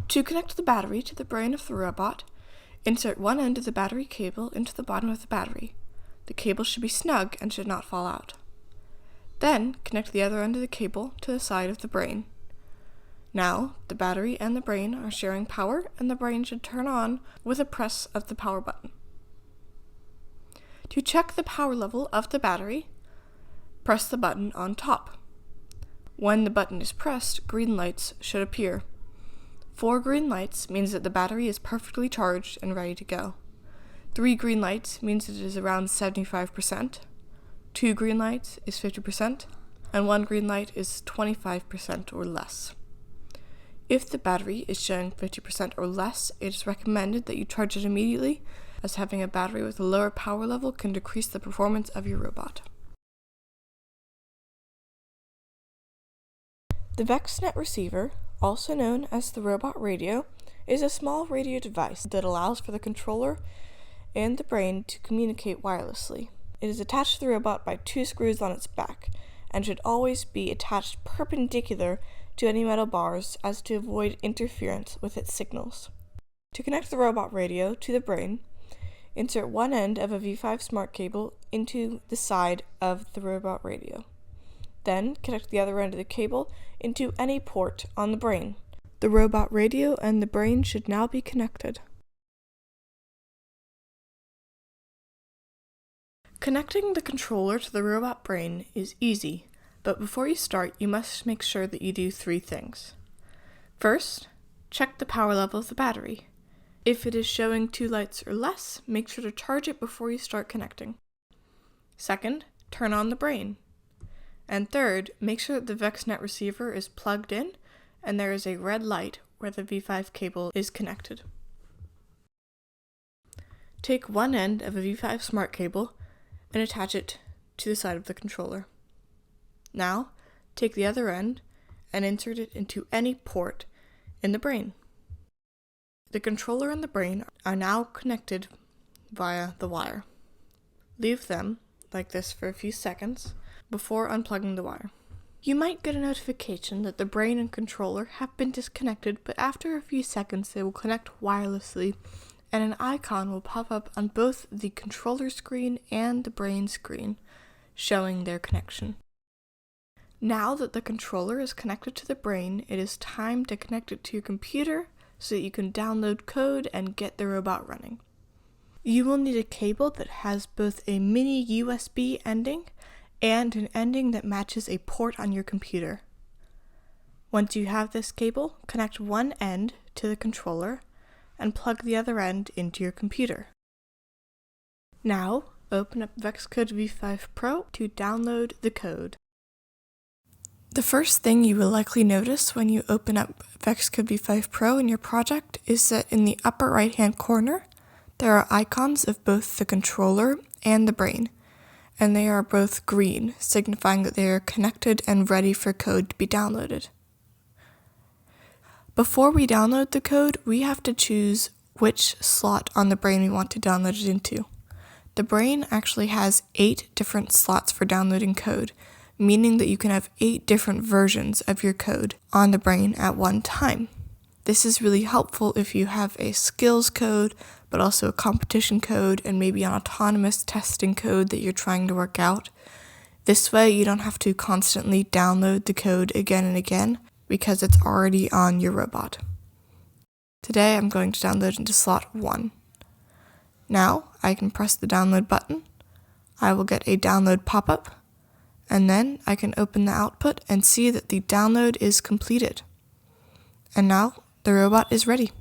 To connect the battery to the brain of the robot, insert one end of the battery cable into the bottom of the battery. The cable should be snug and should not fall out. Then, connect the other end of the cable to the side of the brain. Now, the battery and the brain are sharing power, and the brain should turn on with a press of the power button. To check the power level of the battery, press the button on top. When the button is pressed, green lights should appear. 4 green lights means that the battery is perfectly charged and ready to go. 3 green lights means it is around 75%. 2 green lights is 50%, and 1 green light is 25% or less. If the battery is showing 50% or less, it is recommended that you charge it immediately, as having a battery with a lower power level can decrease the performance of your robot. The VexNet receiver, also known as the robot radio, is a small radio device that allows for the controller and the brain to communicate wirelessly. It is attached to the robot by 2 screws on its back, and should always be attached perpendicular to any metal bars as to avoid interference with its signals. To connect the robot radio to the brain, insert one end of a V5 smart cable into the side of the robot radio. Then, connect the other end of the cable into any port on the brain. The robot radio and the brain should now be connected. Connecting the controller to the robot brain is easy, but before you start, you must make sure that you do 3 things. First, check the power level of the battery. If it is showing 2 lights or less, make sure to charge it before you start connecting. Second, turn on the brain. And third, make sure that the VexNet receiver is plugged in and there is a red light where the V5 cable is connected. Take one end of a V5 smart cable and attach it to the side of the controller. Now, take the other end and insert it into any port in the brain. The controller and the brain are now connected via the wire. Leave them like this for a few seconds before unplugging the wire. You might get a notification that the brain and controller have been disconnected, but after a few seconds they will connect wirelessly, and an icon will pop up on both the controller screen and the brain screen, showing their connection. Now that the controller is connected to the brain, it is time to connect it to your computer so that you can download code and get the robot running. You will need a cable that has both a mini USB ending and an ending that matches a port on your computer. Once you have this cable, connect one end to the controller and plug the other end into your computer. Now, open up VexCode V5 Pro to download the code. The first thing you will likely notice when you open up VexCode V5 Pro in your project is that in the upper right-hand corner, there are icons of both the controller and the brain, and they are both green, signifying that they are connected and ready for code to be downloaded. Before we download the code, we have to choose which slot on the brain we want to download it into. The brain actually has 8 different slots for downloading code, meaning that you can have 8 different versions of your code on the brain at one time. This is really helpful if you have a skills code, but also a competition code and maybe an autonomous testing code that you're trying to work out. This way you don't have to constantly download the code again and again because it's already on your robot. Today I'm going to download into slot 1. Now I can press the download button. I will get a download pop-up, and then I can open the output and see that the download is completed. And now the robot is ready.